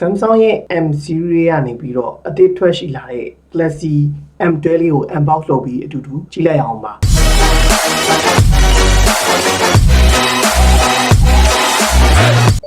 Samsung ရဲ့ M series ကနေပြီးတော့အသစ်ထွက်ရှိလာတဲ့ Galaxy M12 ကို unbox လုပ်ပြီးအတူတူကြည့်လိုက်အောင်ပါ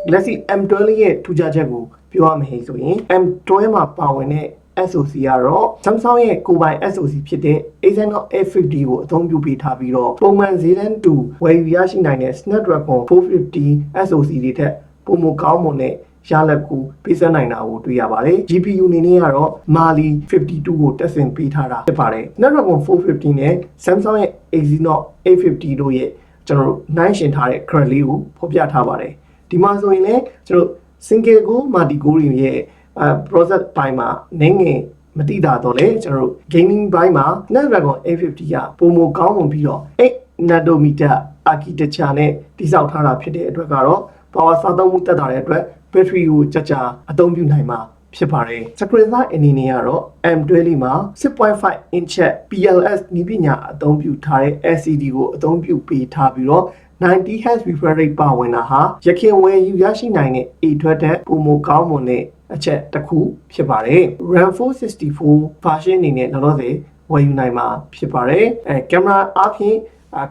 Galaxy M12 ရဲ့ထူးခြားချက်ကိုပြောရမယ်ဆိုရင် M12 မှာပါဝင်တဲ့ SoC ကတော့ Samsung ရဲ့ကိုယ်ပိုင် SoC ဖြစ်တဲ့ Exynos 850 ကိုအသုံးပြုပေးထားပြီးတော့ပုံမှန်ဈေးတန်းတူဝယ်ယူရရှိနိုင်တဲ့ Snapdragon 450 SoC တွေထက်ပိုမိုကောင်းမွန်တဲ့ရလဒ်ကိုပေးစနိုင်တာကိုတွေ့ရပါတယ် GPU အနေနဲ့ကတော့ Mali 52ကိုတက်ဆင်ပေးထားတာဖြစ်ပါတယ် Snapdragon 450နဲ့ Samsung ရဲ့ Exynos 850တို့ရဲ့ကျွန်တော်တို့နှိုင်းယှဉ်ထားတဲ့ graph လေးကိုဖော်ပြထားပါတယ်ဒီမှာဆိုရင်လည်းကျွန်တော် single core multi core တွေရဲ့process ပိုင်းမှာနည်းငယ်မတိတာတော့လေကျွန်တော်တို့ gaming ဘိုင်းမှာ Snapdragon 850ကပုံမကောင်းဝင်ပြီးတော့8 nanometer architecture နဲ့တိစောက်ထားတာဖြစ်တဲ့အတွက်ကတော့ power စားသုံးမှုတက်တာတဲ့အတွက် battery ကိုကြာအသုံးပြုနိုင်မှာဖြစ်ပါတယ် screen size အနေနဲ့ကတော့ M12 မှာ 6.5 inch PLS နည်းပညာအသုံးပြုထားတဲ့ LCD ကိုအသုံးပြုပေးထားပြီးတော့90 Hz refresh rate ပါဝင်တာဟာရခင်ဝယ်ယူရရှိနိုင်တဲ့ A ထွက်တဲ့ပုံမကောင်းမွန်တဲ့အချက်တစ်ခုဖြစ်ပါတယ် RAM 464 version အနေနဲ့လောလောဆယ်ဝယ်ယူနိုင်မှာဖြစ်ပါတယ်ကင်မရာအပြင်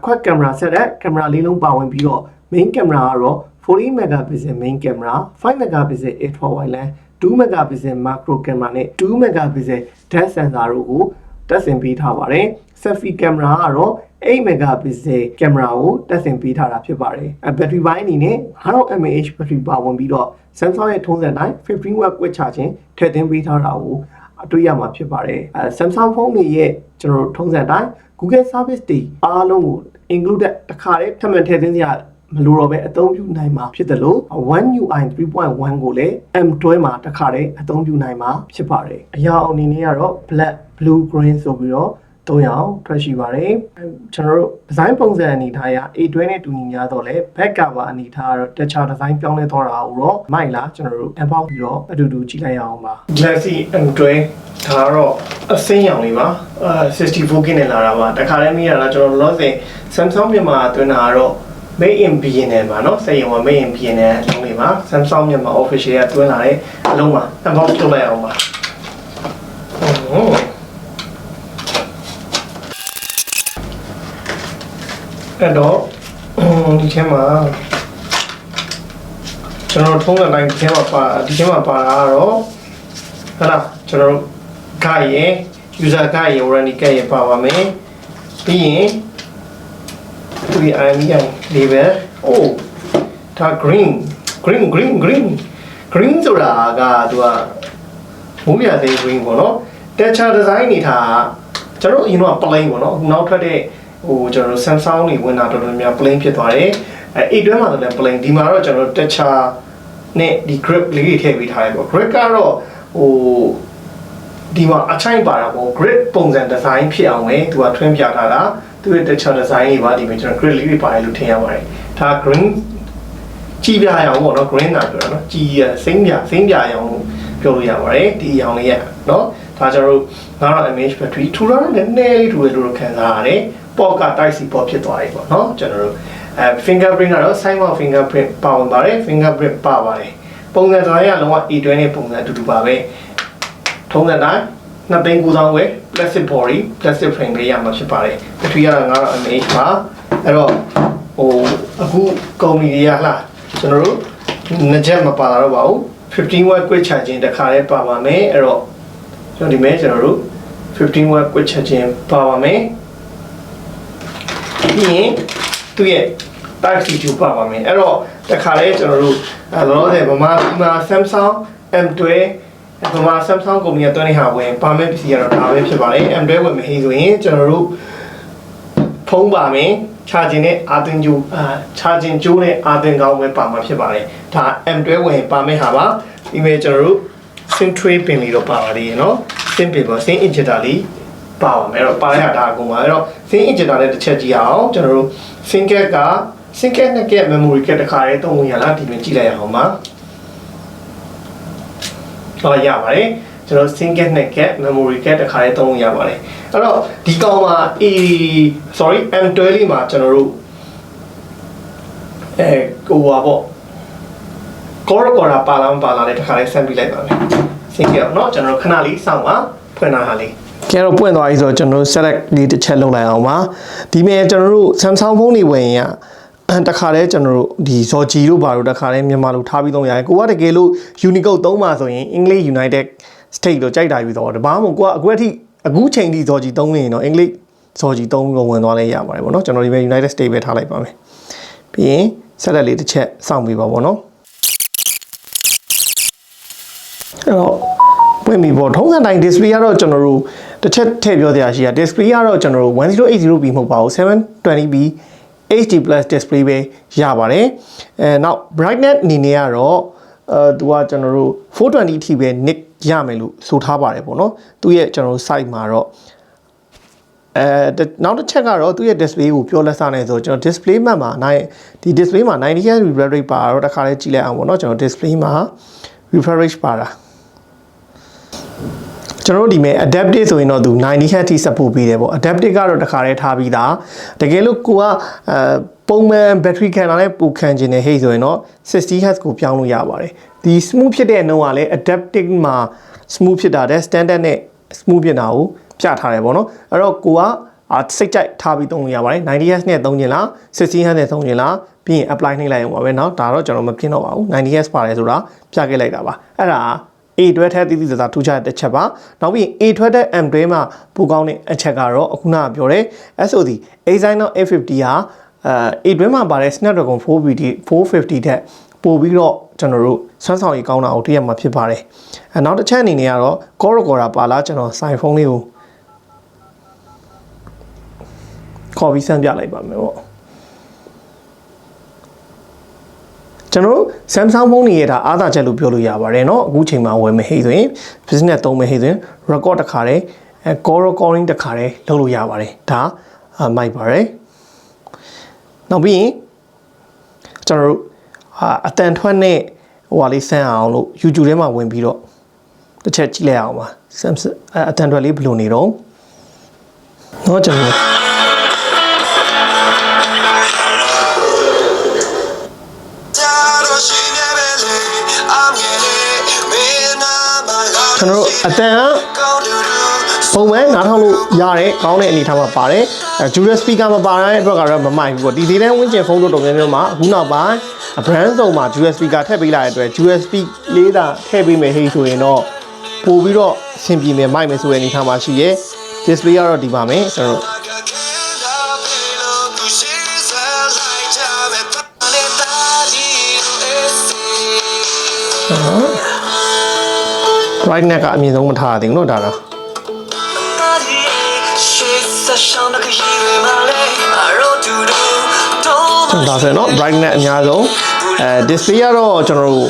quad camera set တဲ့ကင်မရာလေးလုံးပါဝင်ပြီးတော့ main camera ကတော့ 40 megapixel main camera 5 megapixel ultra wide lens 2 megapixel macro camera နဲ့2 megapixel depth sensor တို့ကိုတက်ဆင်ပေးထားပါတယ် selfie camera ကတော့8 megapixel camera ကိုတက်ဆင်ပေးထားတာဖြစ်ပါတယ်ဘက်ထရီပိုင်းအနေနဲ့ 1000 mAh ဘက်ထရီပါဝင်ပြီးတော့ Samsung ရဲ့ထုံးစံတိုင်း15 watt quick charging ထည့်သွင်းပေးထားတာကိုတွေ့ရမှာဖြစ်ပါတယ်Samsung phone တွေရဲ့ကျွန်တော်တို့ထုံးစံတိုင်း Google service တွေအားလုံးကို included တစ်ခါတည်းထပ်မံထည့်သွင်းစရာမလိုတော့ပဲအသုံးပြုနိုင်မှာဖြစ်တယ်လို့ One UI 3.1 ကိုလည်း M12 မှာတစ်ခါတည်းအသုံးပြုနိုင်မှာဖြစ်ပါတယ်အရာအနေနဲ့ကတော့ black blue green ဆိုပြီးတော့3ရောင်ထွက်ရှိပါတယ်ကျွန်တော်တို့ design ပုံစံအနေထားအရ A12 နဲ့တူညီများတော့လဲ back cover အနေထားကတော့ texture design ပြောင်းလဲသွားတာကိုတော့မိုက်လားကျွန်တော်တို့ unbox ပြီးတော့အတူတူကြည့်လိုက်အောင်ပါ Galaxy M12 ဒါကတော့အစင်းရောင်လေးပါ64 GB နဲ့လာတာပါတခါတည်းမိရတာကျွန်တော်လောဆယ် Samsung မြန်မာအတွင်းတာကတော့ Made in Vietnam ပါเนาะစက်ရုံက Made in Vietnam အလုံးလေးပါ Samsung မြန်မာ official ကတွင်းလာတဲ့အလုံးပါ unbox လုပ်လိုက်အောင်ပါအဲ့တော့ဒီထဲမှာကျွန်တော်ထုံးတဲ့အတိုင်းဒီထဲမှာပါတာကတော့ဟာလားကျွန်တော်တို့ဂိုင်ရဲ့ user ဂိုင်ရဲ့ warranty ကရဲ့ပါပါမယ်ပြီးရင်ဒီ IMEI label အိုးဒါ green ဆိုတာကသူကမိုးမြသေး green ပေါ့နော် texture design နေတာကျွန်တော်အရင်က plain ပေါ့နော်နောက်ထွက်တဲ့ကျွန်တော်တို့ Samsung တွေဝင်တာတော်တော်များ plain ဖြစ်သွားတယ်အဲ့တွဲမှာလည်း plain ဒီမှာတော့ကျွန်တော်တို့ texture နဲ့ဒီ grip လေးတွေထည့်ပေးထားတယ်ပေါ့ grip ကတော့ဒီမှာအချိုင်ပါတာပေါ့ grip ပုံစံ design ဖြစ်အောင်ပဲသူကထွင်းပြထားတာသူရဲ့ texture design တွေပါဒီမှာကျွန်တော် grip လေးတွေပါတယ်လို့ထင်ရပါတယ်ဒါ green ကြည်ပြရအောင်ပေါ့နော် green တာပြောတာနော်ကြည်ရစိမ့်ပြရအောင်ပြောလို့ရပါတယ်ဒီအရောင်လေးရနော်ဒါကျွန်တော်တို့90 mAh battery ထူတာလည်းနည်းနည်းလေးထူတယ်လို့ခံစားရတယ်ပေါ့ကတိုက်စီပေါ့ဖြစ်သွားပြီပေါ့နော်ကျွန်တော်တို့fingerprint ကတော့ side mount fingerprint ပါဝင်ပါတယ် fingerprint ပါပါတယ်ပုံစံတိုင်းကလုံးဝ A12 နဲ့ပုံစံအတူတူပါပဲထုံးစံတိုင်း2,900ပဲ plastic body plastic frame လေးရမှာဖြစ်ပါတယ် battery ကတော့90 mAh ပါအဲ့တော့အခုကုမ္ပဏီတွေကလားကျွန်တော်တို့နှစ်ချက်မပါလာတော့ပါဘူး15 watt quick charging တစ်ခါလေးပါပါမယ်အဲ့တော့ကျွန်တော်ဒီမဲ့ကျွန်တော်တို့15 watt quick charging ပါပါမယ်ပြီးရင်သူရဲ့ Type C ပါပါမယ်အဲ့တော့တခါလေးကျွန်တော်တို့လောလောဆယ်ဗမာပြည်မှာ Samsung M12 ဗမာ Samsung ကုမ္ပဏီကတွန်းနေဟာဝင်ပါမယ်ပစ္စည်းကတော့ဒါပဲဖြစ်ပါတယ် M12 ဝင်မဟိဆိုရင်ကျွန်တော်တို့ဖုန်းပါမယ် charging နဲ့အာသင်ဂျိုးcharging ဂျိုးနဲ့အာသင်ကောင်းပဲပါမှာဖြစ်ပါတယ်ဒါ M12 ဝင်ပါမယ်ဟာပါဒီမဲ့ကျွန်တော်တို့ SIM tray ပင်လေးတော့ပါပါတယ်เนาะ SIM ပင်ပေါ့ SIM injector လေးပါပါမယ်တော့ပါရတာအကုန်ပါအဲ့တော့ SIM injector နဲ့တစ်ချက်ကြည့်အောင်ကျွန်တော်တို့ SIM card က SIM card နဲ့ memory card တစ်ခါလေးသုံးလို့ရလားဒီမှာကြည့်လိုက်အောင်ပါရပါတယ်ကျွန်တော် SIM card နဲ့ memory card တစ်ခါလေးသုံးလို့ရပါတယ်အဲ့တော့ဒီကောင်မှာ M12 မှာကျွန်တော်တို့ဟိုပါပေါ့ ကောရကောရာပါလာမပါလာတဲ့တခါလေးဆန်းပြလိုက်ပါမယ်။ရှင်းကြအောင်နော်ကျွန်တော်ခဏလေးစောင့်ပါဖွင့်လာတာလေးကဲတော့ပွင့်သွားပြီဆိုတော့ကျွန်တော် select လေးတစ်ချက်လုပ်လိုက်အောင်ပါဒီမဲ့ကျွန်တော်တို့ Samsung ဖုန်းတွေဝင်ရတခါလဲကျွန်တော်တို့ဒီ Zoji တို့ဘာလို့တခါလဲမြန်မာလိုထားပြီးသုံးရတယ်ကိုကတကယ်လို့ Unicode သုံးပါဆိုရင် English United States လို့ကြိုက်တာပြီးတော့တဘာမှကိုကအခုချိန်ထိ Zoji သုံးနေရင်တော့ English Zoji သုံးပြီးဝင်သွားလဲရပါတယ်ပေါ့နော်ကျွန်တော်ဒီမဲ့ United States ပဲထားလိုက်ပါမယ်ပြီးရင် select လေးတစ်ချက်စောင့်ပြီးပါပေါ့နော်အဲ့တော့ပွင့်ပြီပေါ့ထုံးစံတိုင်း display ကတော့ကျွန်တော်တို့တစ်ချက်ထည့်ပြောစရာရှိတာ display ကတော့ကျွန်တော်တို့ 1080p မဟုတ်ပါဘူး 720p HD+ display ပဲရပါတယ်နောက် brightness အနေနဲ့ကတော့သူကကျွန်တော်တို့420 အထိပဲ nit ရမယ်လို့ဆိုထားပါတယ်ပေါ့နော်သူရဲ့ကျွန်တော်တို့ site မှာတော့နောက်တစ်ချက်ကတော့သူရဲ့ display ကိုပြောလက်စနေဆိုကျွန်တော် display map မှာဒီ display မှာ 90Hz refresh rate ပါတော့တစ်ခါလေးကြည့်လိုက်အောင်ပေါ့နော်ကျွန်တော် display မှာ refresh rate ပါတာကျွန်တော်တို့ဒီမဲ့ adaptive ဆိုရင်တော့သူ 90Hz ထိ support ပေးတယ်ပေါ့ adaptive ကတော့တစ်ခါတည်းထားပြီးသားတကယ်လို့ကိုကပုံမှန် battery ခံတာနဲ့ပိုခံခြင်းနဲ့ဟိတ်ဆိုရင်တော့ 60Hz ကိုပြောင်းလို့ရပါတယ်ဒီ smooth ဖြစ်တဲ့နှုန်းကလည်း adaptive မှာ smooth ဖြစ်တာတဲ့ standard နဲ့ smooth ဖြစ်တာကိုပြထားတယ်ပေါ့နော်အဲ့တော့ကိုကစိတ်ကြိုက်ထားပြီးသုံးလို့ရပါတယ် 90Hz နဲ့သုံးခြင်းလား 60Hz နဲ့သုံးခြင်းလားပြီးရင် apply နှိပ်လိုက်အောင်ပါပဲเนาะဒါတော့ကျွန်တော်မပြင်တော့ပါဘူး 90Hz ပါတယ်ဆိုတာပြခဲ့လိုက်တာပါအဲ့ဒါ A တွဲထက်တည်တည်သာထူးခြားတဲ့ချက်ပါနောက်ပြီး A ထွက်တဲ့ M တွဲမှာပိုကောင်းတဲ့အချက်ကတော့အခုနကပြောတဲ့ SOC Exynos 850ဟာA တွဲမှာပါတဲ့ Snapdragon 450ထက်ပိုပြီးတော့ကျွန်တော်တို့စွမ်းဆောင်ရည်ကောင်းတာကိုတွေ့ရမှာဖြစ်ပါတယ်နောက်တစ်ချက်အနေနဲ့ကတော့ Quad-core ပါလားကျွန်တော် Sign phone လေးကိုခေါ်ပြီးစမ်းပြလိုက်ပါမယ်ပေါ့ကျွန်တော် Samsung ဖုန်းတွေရဲ့ဒါအားသာချက်လို့ပြောလို့ရပါတယ်เนาะအခုချိန်မှာဝယ်မယ်ဟိဆိုရင် business သုံးမယ်ဟိဆိုရင် record တစ်ခါတည်းcall recording တစ်ခါတည်းလုပ်လို့ရပါတယ်ဒါမိုက်ပါတယ်နောက်ပြီးရင်ကျွန်တော်တို့အတန်ထွက်နဲ့ဟိုဟာလေးဆန်းအောင်လို့ YouTube ထဲမှာဝင်ပြီးတော့တစ်ချက်ကြည့်လိုက်အောင်ပါ Samsung အတန်ထွက်လေးဘယ်လိုနေတော့เนาะကျွန်တော်အတန်ကပုံမှန်နားထောင်လို့ရတယ်ကောင်းတဲ့အနေထားမှာပါတယ်dual speaker မပါတဲ့အတွက်ကတော့မမိုက်ဘူးပေါ့ဒီဒေသဝင်းကျင်ဖုန်းတို့တော်များများမှာအခုနောက်ပိုင်း brand စုံမှာ dual speaker ထည့်ပေးလာတဲ့အတွက် dual speak လေးတာထည့်ပေးမယ်ဟိဆိုရင်တော့ပို့ပြီးတော့အဆင်ပြေမယ်မိုက်မယ်ဆိုတဲ့အနေထားမှာရှိရဲ display ကတော့ဒီပါမယ်ကျွန်တော်brightness ကအမြင့်ဆုံးမထားသေးဘူးเนาะဒါတော့ဒါဆိုရင်เนาะ brightness အများဆုံးdisplay ကတော့ကျွန်တော်တို့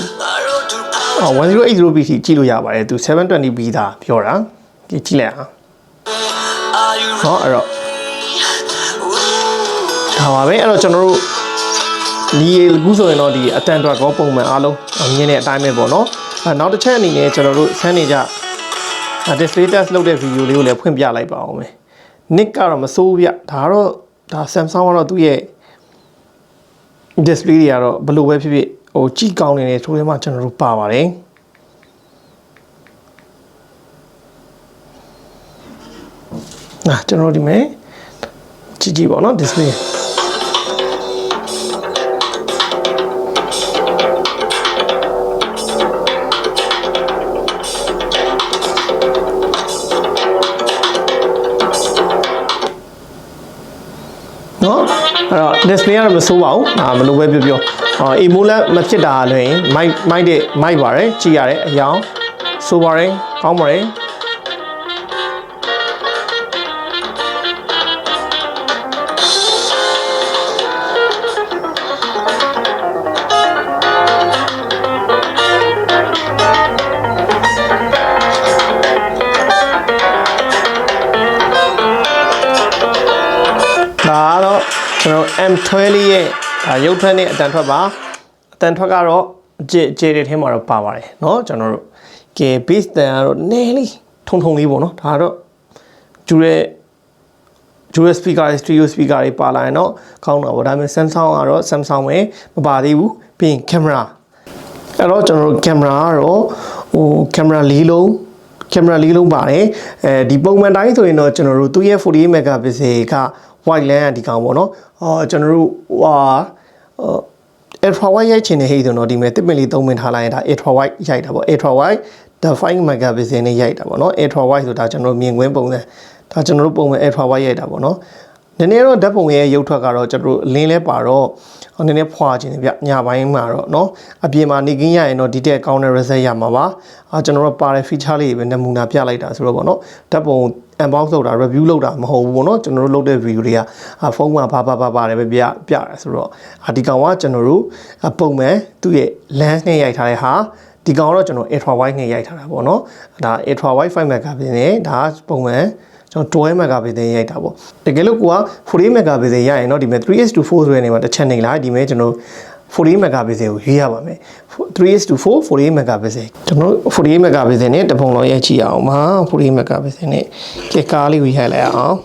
1080p ထိကြည့်လို့ရပါတယ်သူ 720p သာပြောတာကြည့်လိုက်အောင်ဟောအဲ့တော့ဒါပါပဲအဲ့တော့ကျွန်တော်တို့ဒီအခုဆိုရင်တော့ဒီအတန်တွက်ကောပုံမှန်အားလုံးမြင်တဲ့အတိုင်းပဲပေါ့เนาะနောက်တစ်ချက်အနေနဲ့ကျွန်တော်တို့ဆန်းနေကြ display test လုပ်တဲ့ video လေးကိုလည်းဖွင့်ပြလိုက်ပါအောင်မယ် nick ကတော့မစိုးဘူးဗျဒါတော့ဒါ Samsung ကတော့သူ့ရဲ့ display တွေကတော့ဘယ်လိုပဲဖြစ်ဖြစ်ဟိုကြည့်ကောင်းနေတယ်ဆိုတဲ့မှာကျွန်တော်တို့ပါပါတယ်ကျွန်တော်ဒီမဲ့ကြည့်ပါเนาะ displayအဲ့တော့ display ကတော့မဆိုးပါဘူးမလို့ပဲပြော AMOLED မဖြစ်တာလည်းမိုက်ပါတယ်ကြည့်ရတယ်အယောင်ဆိုပါတယ်ကောင်းပါတယ်ဒါတော့ကျွန်တော် M12 လေးရဲ့ရုပ်ထွက်နဲ့အတန်ထွက်ပါအတန်ထွက်ကတော့ကျေတဲ့ထဲမှာတော့ပါပါတယ်เนาะကျွန်တော်တို့ကဲ base တန်ကတော့နည်းလေးထုံလေးပေါ့เนาะဒါတော့dual speaker stereo speaker တွေပါလာရင်တော့ကောင်းတာပေါ့ဒါပေမဲ့ Samsung ကတော့ Samsung ပဲမပါသေးဘူးပြီးရင် camera အဲ့တော့ကျွန်တော်တို့ကင်မရာကတော့ကင်မရာ၄လုံးပါတယ်ဒီပုံမှန်တိုင်းဆိုရင်တော့ကျွန်တော်တို့သူ့ရဲ့48 megapixel က wide lens ဒီကောင်ပေါ့နော်ကျွန်တော်တို့ultra wide ရိုက်ချင်တဲ့ဟိဆိုတော့ဒီမဲ့တစ်ပင်လေး3ပင်ထားလိုက်ရင်ဒါ ultra wide ရိုက်တာပေါ့ ultra wide ဒါ5 megapixel နဲ့ရိုက်တာပေါ့နော် ultra wide ဆိုတာကျွန်တော်တို့မြင်ကွင်းပုံစံဒါကျွန်တော်တို့ပုံမှန် ultra wide ရိုက်တာပေါ့နော်နည်းနည်းတော့ဓာတ်ပုံရဲ့ရုပ်ထွက်ကတော့ကျွန်တော်တို့လင်းလဲပါတော့နည်းနည်းဖွာခြင်းဗျညပိုင်းမှာတော့เนาะအပြင်မှာနေကင်းရရင်တော့ဒီတက်ကောင်းတဲ့ result ရမှာပါကျွန်တော်တို့ပါတဲ့ feature လေးပဲနမူနာပြလိုက်တာဆိုတော့ဗောနော်ဓာတ်ပုံ unbox လုပ်တာ review လုပ်တာမဟုတ်ဘူးဗောနော်ကျွန်တော်တို့လုပ်တဲ့ video တွေကဖုန်းမှာပါတယ်ပဲပြတယ်ဆိုတော့ဒီကောင်ကကျွန်တော်တို့ပုံမှန်သူ့ရဲ့ lens နဲ့ရိုက်ထားတဲ့ဟာဒီကောင်တော့ကျွန်တော် ultra wide နဲ့ရိုက်ထားတာဗောနော်ဒါ ultra wide 5 megapixel နဲ့ဒါပုံမှန်ကျွန်တော်12 megapixel ရိုက်တာပေါ့တကယ်လို့ကိုက48 megapixel ရရင်เนาะဒီမဲ့ 3:4 ဆိုတဲ့နေမှာတစ်ချက်နေလားဒီမဲ့ကျွန်တော်48 megapixel ကိုရေးရပါမယ် 3:4 48 megapixel ကျွန်တော်48 megapixel နဲ့တပုံလောက်ရိုက်ကြည့်အောင်ပါ48 megapixel နဲ့ကဲကားလေးကိုရိုက်လိုက်အောင်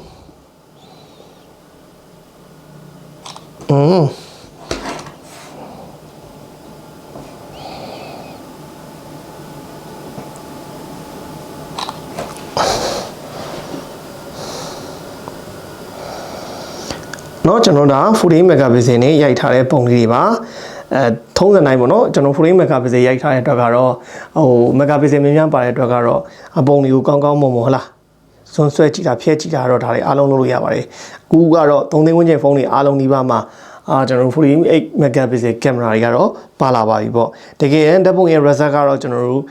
နော်ကျွန်တော်ဒါ48 megapixel နဲ့ရိုက်ထားတဲ့ပုံလေးတွေပါထုံးစံတိုင်းပေါ့နော်ကျွန်တော်48 megapixel ရိုက်ထားတဲ့အတွက်ကတော့megapixel များပါတဲ့အတွက်ကတော့အပုံတွေကိုကောင်းမွန်ဟလားစွန်းဆွဲကြည့်တာဖျက်ကြည့်တာတော့ဒါတွေအားလုံးလုပ်လို့ရပါတယ်အခုကတော့3သိန်းဝန်းကျင်ဖုန်းတွေအားလုံးဒီပါမှာကျွန်တော်48 megapixel ကင်မရာတွေကတော့ပါလာပါပြီပေါ့တကယ်ဓာတ်ပုံရဲ့ result ကတော့ကျွန်တော်တို့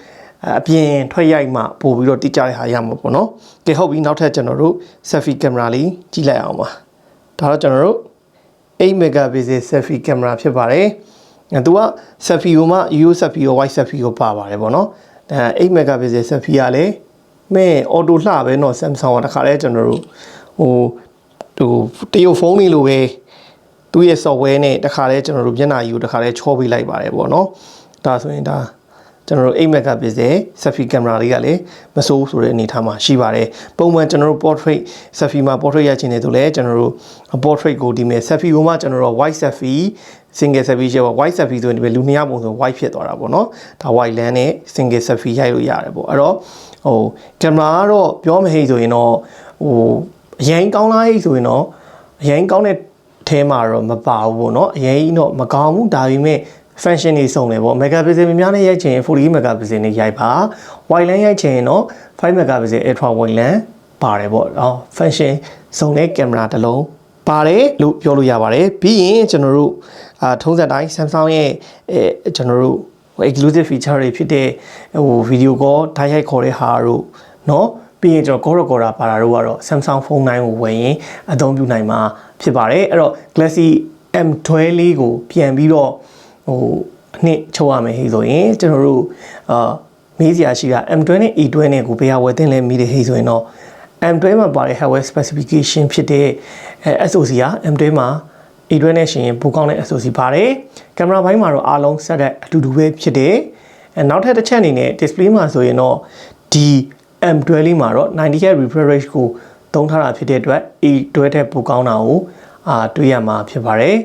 အပြင်ထွက်ရိုက်မှပို့ပြီးတော့တိကျတဲ့ဟာရမှာပေါ့နော်ကဲဟုတ်ပြီနောက်ထပ်ကျွန်တော်တို့ selfie ကင်မရာလေးကြည့်လိုက်အောင်ပါဒါတော့ကျွန်တော်တို့8 megapixel selfie camera ဖြစ်ပါတယ်။သူက selfie ကိုမှ UO selfie ကို wide selfie ကိုပါပါတယ်ပေါ့နော်။8 megapixel selfie ကလည်းမဲ့ auto လှပဲเนาะ Samsung ကတခါလဲကျွန်တော်တို့တရုတ်ဖုန်းလေးလိုပဲသူ့ရဲ့ software နဲ့တခါလဲကျွန်တော်တို့မျက်နှာကြီးကိုတခါလဲချောပေးလိုက်ပါတယ်ပေါ့နော်။ဒါဆိုရင်ဒါကျွန်တော်တို့8 megapixel selfie camera လေးကလည်းမစိုးဆိုတဲ့အနေထားမှာရှိပါတယ်ပုံမှန်ကျွန်တော်တို့ portrait selfie မှာ portrait ရိုက်ချင်တယ်ဆိုလဲကျွန်တော်တို့ portrait ကိုဒီမဲ့ selfie ကိုမှကျွန်တော်တို့ wide selfie single selfie ရှိပါ wide selfie ဆိုရင်ဒီမဲ့လူ2ယောက်ပုံဆို wide ဖြစ်သွားတာပေါ့နော်ဒါ wide lens နဲ့ single selfie ရိုက်လို့ရတယ်ပေါ့အဲ့တော့ကင်မရာကတော့ပြောမဟိဆိုရင်တော့အရင်ကောင်းလားဟိဆိုရင်တော့အရင်ကောင်းတဲ့အဲမှာတော့မပါဘူးပေါ့နော်အရင်တော့မကောင်းဘူးဒါပေမဲ့function တွေစုံတယ်ပေါ့ megapixel များနဲ့ရိုက်ချင်48 megapixel နဲ့ရိုက်ပါ wide lens ရိုက်ချင်တော့5 megapixel ultra wide lens ပါတယ်ပေါ့function စုံတဲ့ကင်မရာတစ်လုံးပါတယ်လို့ပြောလို့ရပါတယ်ပြီးရင်ကျွန်တော်တို့ထုံးစံတိုင်း Samsung ရဲ့ကျွန်တော်တို့ exclusive feature တွေဖြစ်တဲ့video call တိုက်ရိုက်ခေါ်တဲ့ဟာတို့เนาะပြီးရင်ကျွန်တော် call recorder ပါတာတို့ကတော့ Samsung phone 9ကိုဝယ်ရင်အသုံးပြုနိုင်မှာဖြစ်ပါတယ်အဲ့တော့ Galaxy M12 လေးကိုပြန်ပြီးတော့နှစ်ချုပ်ရမယ်ဟိဆိုရင်ကျွန်တော်တို့မေးစရာရှိတာ M12 နဲ့ E12 နဲ့ကိုဘယ်ဟာဝယ်သင့်လဲမိတယ်ဟိဆိုရင်တော့ M12 မှာပါတဲ့ hardware specification ဖြစ်တဲ့SoC က M12 မှာ E12 နဲ့ရှင်ပိုကောင်းတဲ့ SoC ပါတယ်ကင်မရာဘိုင်းမှာတော့အားလုံးစက်တဲ့အတူတူပဲဖြစ်တယ်နောက်ထပ်တစ်ချက်အနေနဲ့ display မှာဆိုရင်တော့ဒီ M12 လေးမှာတော့ 90Hz refresh rate ကိုသုံးထားတာဖြစ်တဲ့အတွက် E12 ထက်ပိုကောင်းတာကိုတွေ့ရမှာဖြစ်ပါတယ်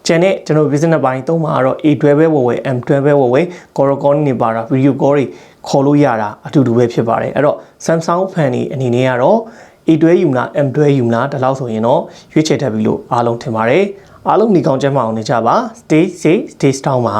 ကျန်တဲ့ကျွန်တော် business ပိုင်းသုံးမှာတော့ A12 ပဲဝယ် M12 ပဲဝယ် Corocon နေပါတာ video call တွေခေါ်လို့ရတာအတူတူပဲဖြစ်ပါတယ်အဲ့တော့ Samsung fan တွေအနေနဲ့ကတော့ A12 ယူမလား M12 ယူမလားဒီလောက်ဆိုရင်တော့ရွေးချယ်တတ်ပြီလို့အားလုံးထင်ပါတယ်အားလုံးဒီကောင်းကျန်းမာအောင်နေကြပါ stay safe stay strong ပါ